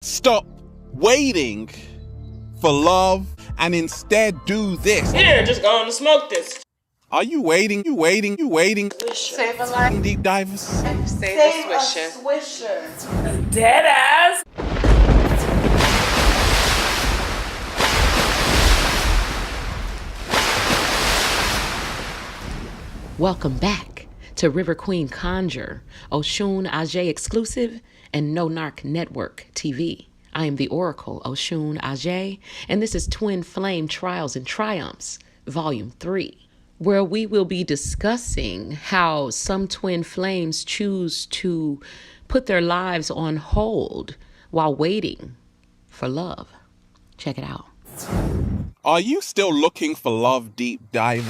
Stop waiting for love and instead do this. Here, just go on and smoke this. Are you waiting? Save a life. Deep divers. Save a swisher. Dead ass. Welcome back to River Queen Conjure, Oshun Ajay exclusive, and No Narc Network TV. I am the Oracle, Oshun Ajay, and this is Twinflame Trials and Triumphs, Volume 3, where we will be discussing how some twin flames choose to put their lives on hold while waiting for love. Check it out. Are you still looking for love, deep divers?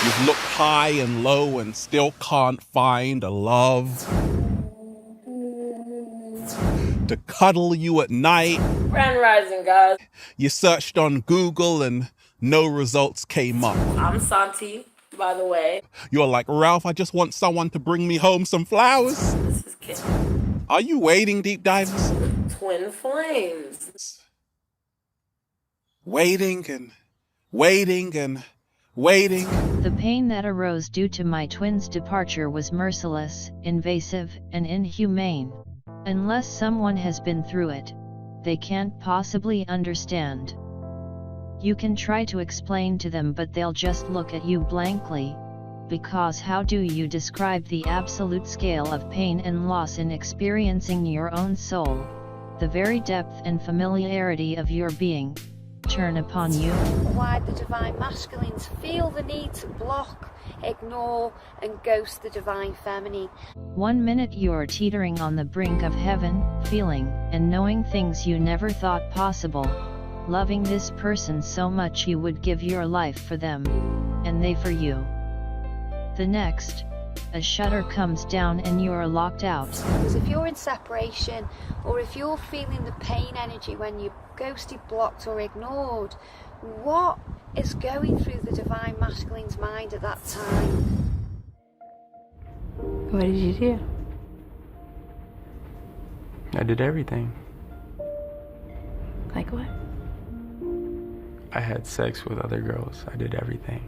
You've looked high and low and still can't find a love to cuddle you at night. Grand rising, guys. You searched on Google and no results came up. I'm Santi, by the way. You're like, Ralph, I just want someone to bring me home some flowers. This is Kit. Are you waiting, deep divers? Twin flames. Waiting and waiting and waiting. The pain that arose due to my twins' departure was merciless, invasive, and inhumane. Unless someone has been through it, they can't possibly understand. You can try to explain to them, but they'll just look at you blankly, because how do you describe the absolute scale of pain and loss in experiencing your own soul, the very depth and familiarity of your being, turn upon you? Why the divine masculines feel the need to block, ignore, and ghost the divine feminine. 1 minute you're teetering on the brink of heaven, feeling and knowing things you never thought possible, loving this person so much you would give your life for them, and they for you. The next, a shutter comes down and you're locked out. Because if you're in separation, or if you're feeling the pain energy when you're ghosted, blocked, or ignored, what is going through the divine masculine's mind at that time? What did you do? I did everything. Like what? I had sex with other girls. I did everything.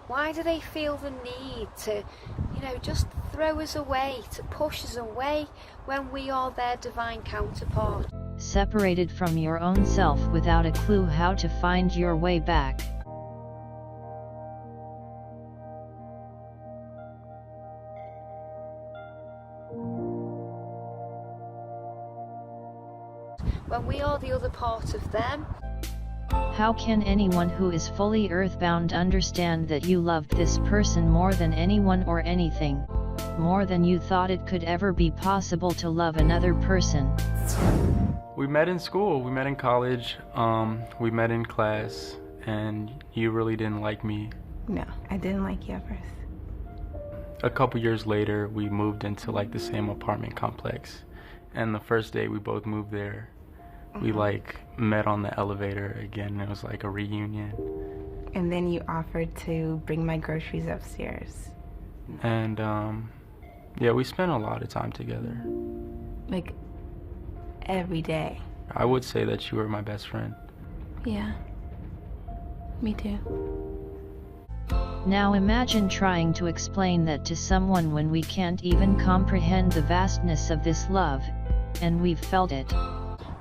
Why do they feel the need to, just throw us away, to push us away when we are their divine counterpart? Separated from your own self without a clue how to find your way back. When we are the other part of them. How can anyone who is fully earthbound understand that you loved this person more than anyone or anything, more than you thought it could ever be possible to love another person? We met in school, we met in college, we met in class, and you really didn't like me. No, I didn't like you at first. A couple years later, we moved into like the same apartment complex, and the first day we both moved there, we met on the elevator again. It was like a reunion. And then you offered to bring my groceries upstairs. And yeah, we spent a lot of time together. Like every day. I would say that you were my best friend. Yeah, me too. Now imagine trying to explain that to someone when we can't even comprehend the vastness of this love, and we've felt it.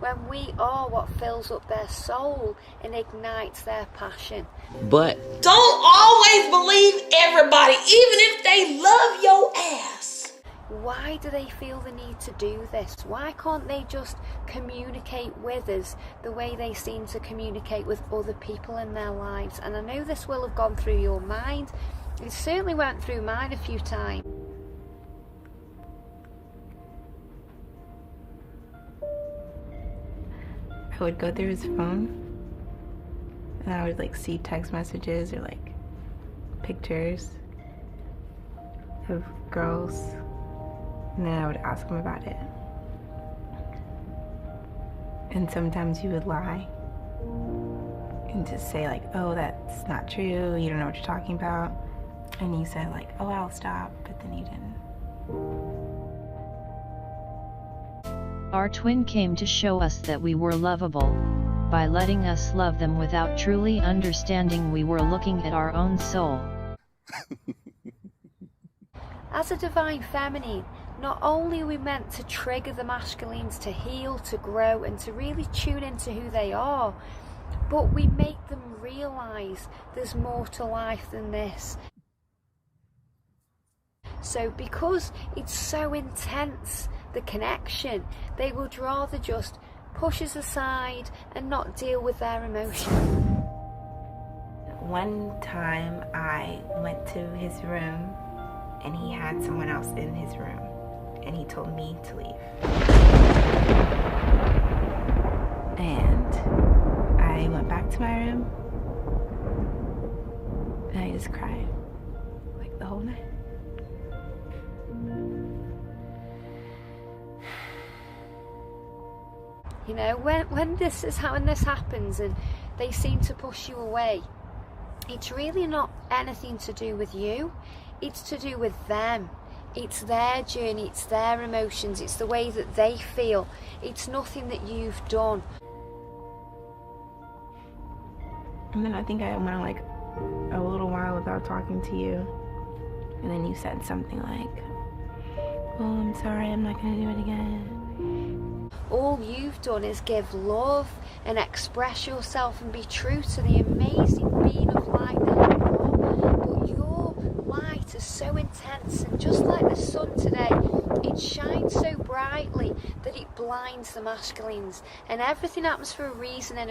When we are what fills up their soul and ignites their passion. But Don't always believe everybody, even if they love your ass. Why do they feel the need to do this? Why can't they just communicate with us the way they seem to communicate with other people in their lives? And I know this will have gone through your mind. It certainly went through mine a few times. I would go through his phone and I would see text messages or pictures of girls, and then I would ask him about it. And sometimes he would lie and just say oh, that's not true, you don't know what you're talking about. And you said like, oh, I'll stop, but then you didn't. Our twin came to show us that we were lovable, by letting us love them without truly understanding we were looking at our own soul. As a divine feminine, not only are we meant to trigger the masculines to heal, to grow, and to really tune into who they are, but we make them realise there's more to life than this. So because it's so intense, the connection, they would rather just push us aside and not deal with their emotions. One time I went to his room and he had someone else in his room and he told me to leave. And I went back to my room and I just cried like the whole night. You know, when this happens and they seem to push you away, it's really not anything to do with you. It's to do with them. It's their journey, it's their emotions, it's the way that they feel. It's nothing that you've done. And then I think I went like a little while without talking to you. And then you said something like, oh, I'm sorry, I'm not gonna do it again. All you've done is give love and express yourself and be true to the amazing being of light that you are. But your light is so intense, and just like the sun today, it shines so brightly that it blinds the masculines, and everything happens for a reason. And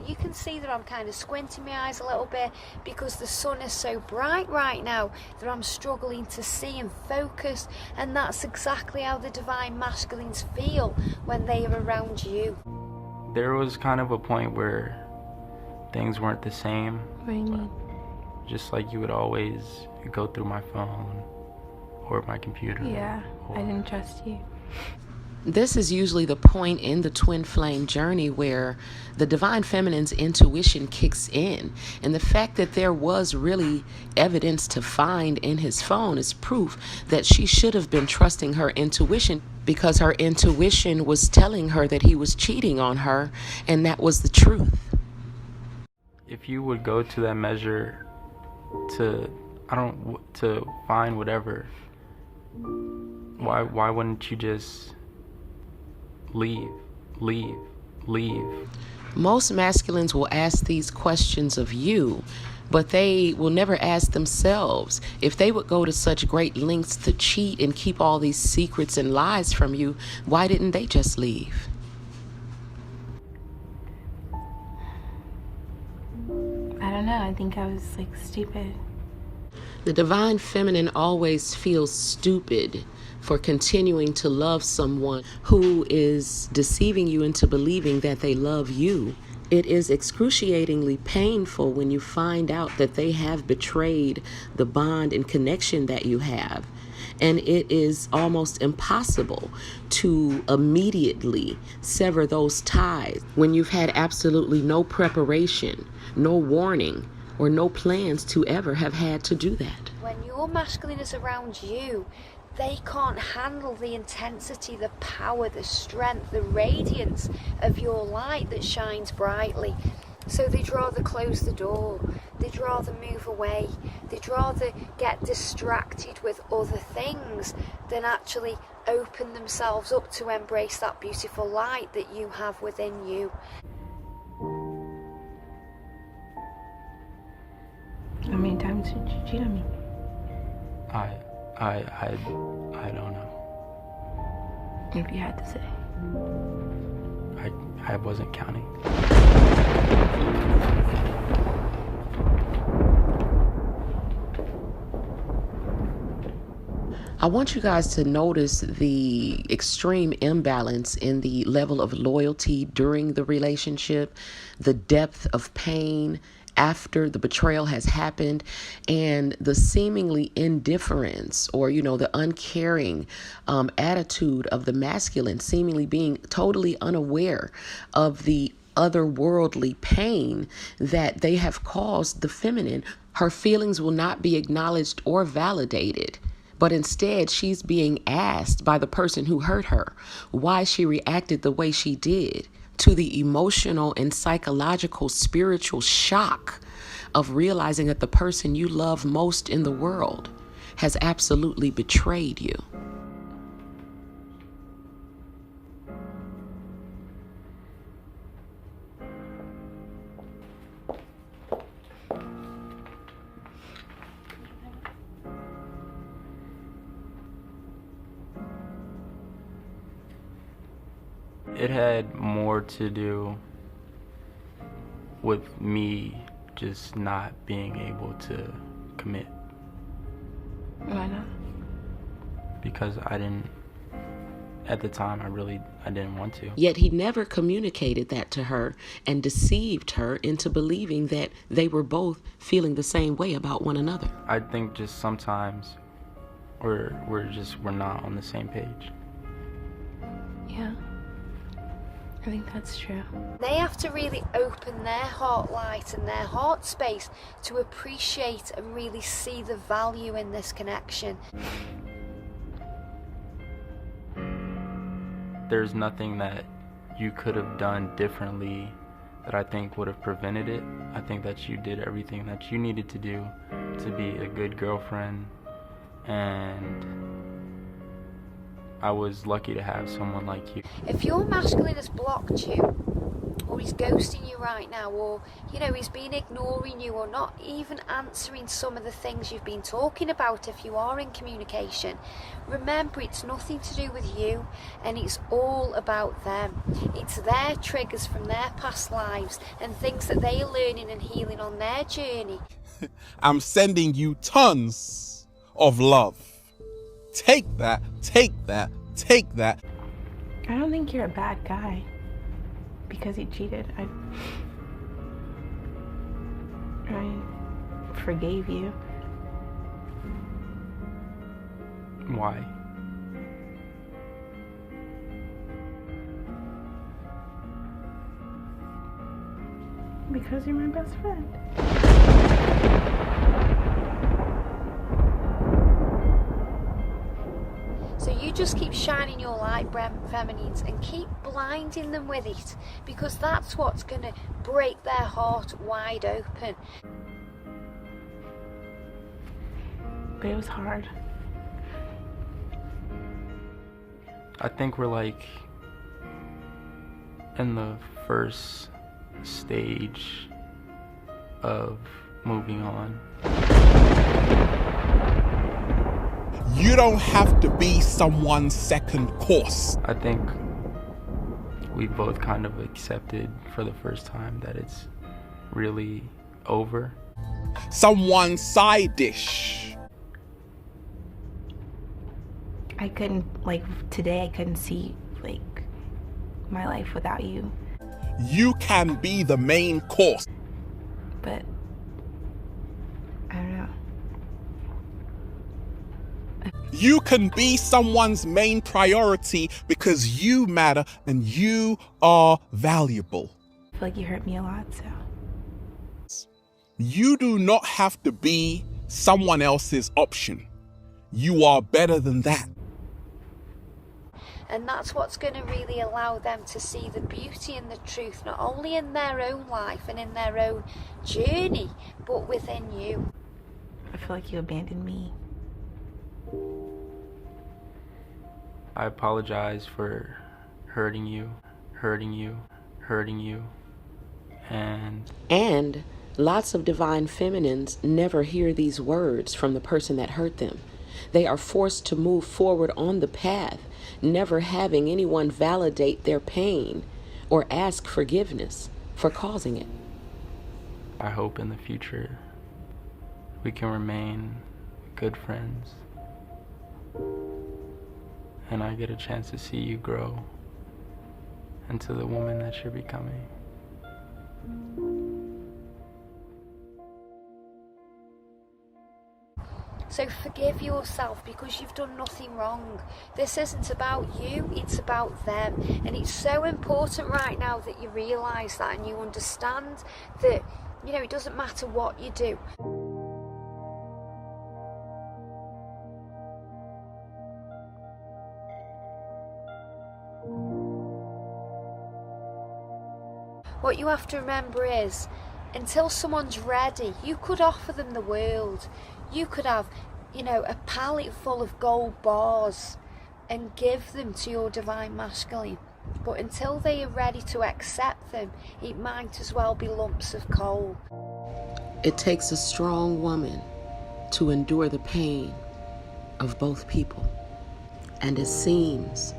you can see that I'm kind of squinting my eyes a little bit because the sun is so bright right now that I'm struggling to see and focus, and that's exactly how the divine masculines feel when they are around you. There was kind of a point where things weren't the same. What do you mean? Just like you would always go through my phone or my computer. Yeah, I didn't trust you. This is usually the point in the twin flame journey where the divine feminine's intuition kicks in. And the fact that there was really evidence to find in his phone is proof that she should have been trusting her intuition, because her intuition was telling her that he was cheating on her, and that was the truth. If you would go to that measure to find whatever, why wouldn't you just leave? Most masculines will ask these questions of you, but they will never ask themselves. If they would go to such great lengths to cheat and keep all these secrets and lies from you, why didn't they just leave? I don't know, I think I was like stupid. The divine feminine always feels stupid for continuing to love someone who is deceiving you into believing that they love you. It is excruciatingly painful when you find out that they have betrayed the bond and connection that you have. And it is almost impossible to immediately sever those ties when you've had absolutely no preparation, no warning, or no plans to ever have had to do that. When your masculine is around you, they can't handle the intensity, the power, the strength, the radiance of your light that shines brightly. So they'd rather close the door, they'd rather move away, they'd rather get distracted with other things than actually open themselves up to embrace that beautiful light that you have within you. How many times did you cheat on me? I don't know. If you had to say. I wasn't counting. I want you guys to notice the extreme imbalance in the level of loyalty during the relationship, the depth of pain after the betrayal has happened, and the seemingly indifference or, the uncaring attitude of the masculine, seemingly being totally unaware of the otherworldly pain that they have caused the feminine Her feelings will not be acknowledged or validated, but instead she's being asked by the person who hurt her why she reacted the way she did, to the emotional and psychological spiritual shock of realizing that the person you love most in the world has absolutely betrayed you. It had more to do with me just not being able to commit. Why not? Because at the time, I didn't want to. Yet he never communicated that to her and deceived her into believing that they were both feeling the same way about one another. I think just sometimes we're not on the same page. Yeah. I think that's true. They have to really open their heart light and their heart space to appreciate and really see the value in this connection. There's nothing that you could have done differently that I think would have prevented it. I think that you did everything that you needed to do to be a good girlfriend, and I was lucky to have someone like you. If your masculine has blocked you, or he's ghosting you right now, or he's been ignoring you, or not even answering some of the things you've been talking about if you are in communication, remember it's nothing to do with you, and it's all about them. It's their triggers from their past lives and things that they are learning and healing on their journey. I'm sending you tons of love. Take that, take that, take that. I don't think you're a bad guy because he cheated. I forgave you. Why? Because you're my best friend. So you just keep shining your light, feminines, and keep blinding them with it, because that's what's going to break their heart wide open. But it was hard. I think we're like in the first stage of moving on. You don't have to be someone's second course. I think we both kind of accepted for the first time that it's really over. Someone's side dish. I couldn't, today I couldn't see, my life without you. You can be the main course. But, I don't know. You can be someone's main priority because you matter and you are valuable. I feel like you hurt me a lot, so. You do not have to be someone else's option. You are better than that. And that's what's going to really allow them to see the beauty and the truth, not only in their own life and in their own journey, but within you. I feel like you abandoned me. I apologize for hurting you, And lots of divine feminines never hear these words from the person that hurt them. They are forced to move forward on the path, never having anyone validate their pain or ask forgiveness for causing it. I hope in the future we can remain good friends, and I get a chance to see you grow into the woman that you're becoming. So forgive yourself, because you've done nothing wrong. This isn't about you, it's about them. And it's so important right now that you realise that and you understand that, it doesn't matter what you do. What you have to remember is, until someone's ready, you could offer them the world. You could have, you know, a pallet full of gold bars and give them to your divine masculine. But until they are ready to accept them, it might as well be lumps of coal. It takes a strong woman to endure the pain of both people, and it seems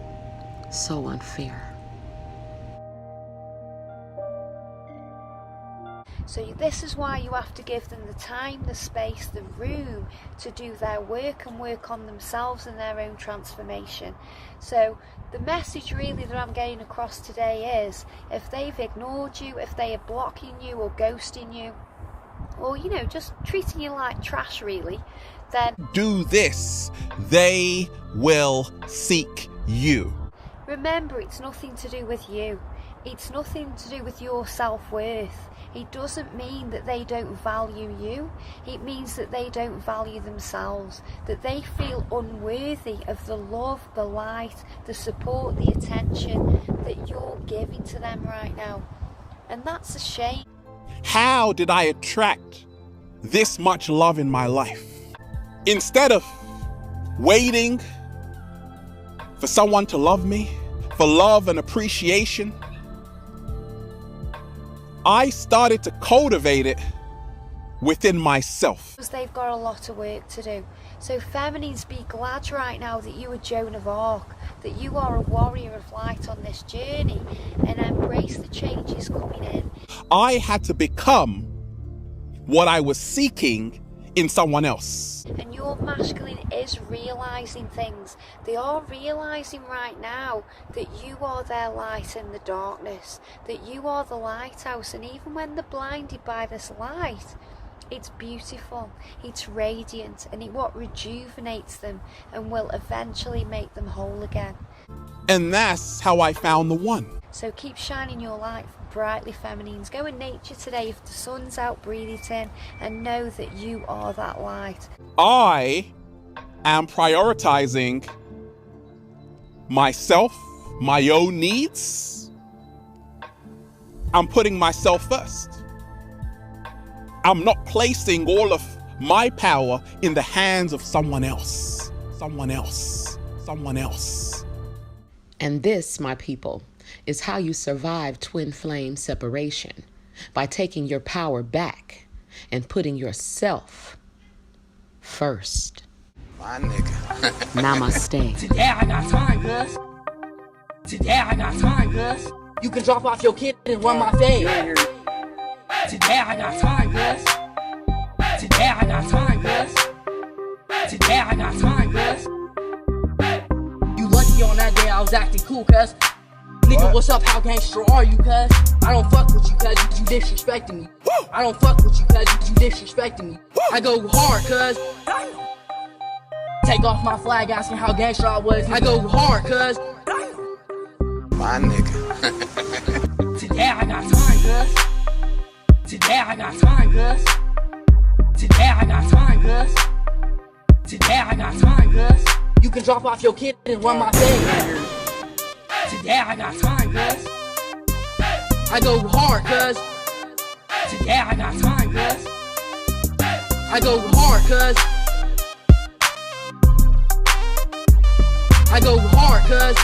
so unfair. So this is why you have to give them the time, the space, the room to do their work and work on themselves and their own transformation. So the message really that I'm getting across today is, if they've ignored you, if they are blocking you or ghosting you, or, you know, just treating you like trash really, then Do this, they will seek you. remember, it's nothing to do with you. It's nothing to do with your self-worth. It doesn't mean that they don't value you. It means that they don't value themselves, that they feel unworthy of the love, the light, the support, the attention that you're giving to them right now. And that's a shame. How did I attract this much love in my life? Instead of waiting for someone to love me, for love and appreciation, I started to cultivate it within myself. Because they've got a lot of work to do. So feminines, be glad right now that you are Joan of Arc, that you are a warrior of light on this journey, and embrace the changes coming in. I had to become what I was seeking in someone else. And your masculine is realising things. They are realising right now that you are their light in the darkness, that you are the lighthouse, and even when they're blinded by this light, it's beautiful, it's radiant, and it's what rejuvenates them and will eventually make them whole again. And that's how I found the one. So keep shining your light brightly, feminines. Go in nature today. If the sun's out, breathe it in and know that you are that light. I am prioritizing myself, my own needs. I'm putting myself first. I'm not placing all of my power in the hands of someone else. Someone else. Someone else. And this, my people, is how you survive twin flame separation, by taking your power back and putting yourself first. My nigga. Namaste. Today I got time, cuz. Today I got time, cuz. You can drop off your kid and run my fade. Today I got time, cuz. Today I got time, cuz. Today I got time, cuz. You lucky on that day I was acting cool, cuz. Nigga, what's up? How gangster are you, cuz? I don't fuck with you, cuz you disrespecting me. I don't fuck with you, cuz you disrespecting me. I go hard, cuz. Take off my flag, asking how gangster I was. I go hard, cuz. My nigga. Today I got time, cuz. Today I got time, cuz. Today I got time, cuz. Today I got time, cuz. You can drop off your kid and run my fade. Today I got time, cuz. I go hard, cuz. Today I got time, cuz. I go hard, cuz. I go hard, cuz.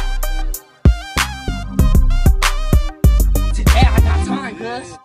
Today I got time, cuz.